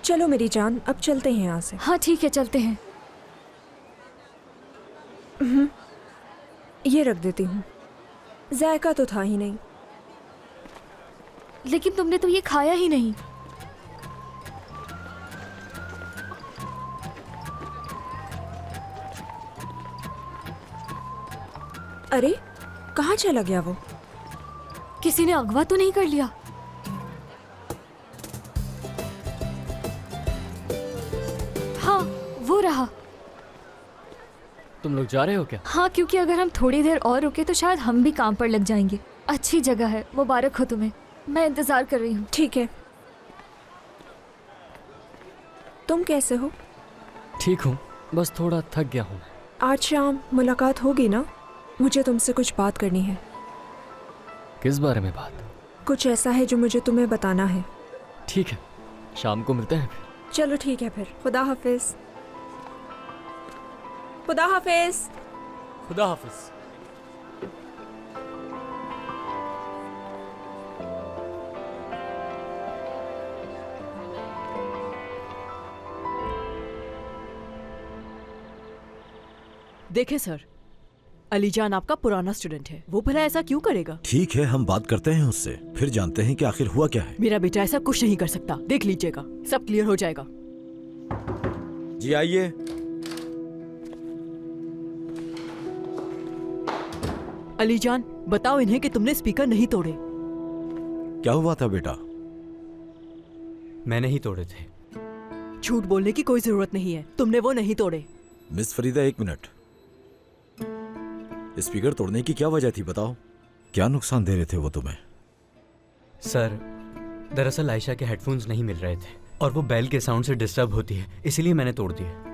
चलो मेरी जान, अब चलते हैं यहाँ से। हाँ ठीक है, चलते हैं। ये रख देती हूँ, जायका तो था ही नहीं। लेकिन तुमने तो ये खाया ही नहीं। अरे कहाँ चला गया वो? किसी ने अगवा तो नहीं कर लिया? हाँ वो रहा। तुम लोग जा रहे हो क्या? हाँ, क्योंकि अगर हम थोड़ी देर और रुके तो शायद हम भी काम पर लग जाएंगे। अच्छी जगह है, मुबारक हो तुम्हें। मैं इंतजार कर रही हूँ। ठीक है। तुम कैसे हो? ठीक हूँ, बस थोड़ा थक गया हूँ। आज शाम मुलाकात होगी ना? मुझे तुमसे कुछ बात करनी है। किस बारे में बात? कुछ ऐसा है जो मुझे तुम्हें बताना है। ठीक है, शाम को मिलते हैं फिर। चलो ठीक है फिर। खुदा हाफिज। खुदा हाफिज। खुदा हाफिज। देखे सर, अलीजान आपका पुराना स्टूडेंट है, वो भला ऐसा क्यों करेगा? ठीक है, हम बात करते हैं उससे, फिर जानते हैं कि आखिर हुआ क्या है। मेरा बेटा ऐसा कुछ नहीं कर सकता, देख लीजिएगा, सब क्लियर हो जाएगा। जी आइए। अलीजान, बताओ इन्हें कि तुमने स्पीकर नहीं तोड़े। क्या हुआ था बेटा? मैंने ही तोड़े थे। झूठ बोलने की कोई जरूरत नहीं है, तुमने वो नहीं तोड़े। मिस फरीदा, एक मिनट। स्पीकर तोड़ने की क्या वजह थी, बताओ। क्या नुकसान दे रहे थे वो तुम्हें? सर, दरअसल आयशा के हेडफोन्स नहीं मिल रहे थे और वो बेल के साउंड से डिस्टर्ब होती है, इसीलिए मैंने तोड़ दिए।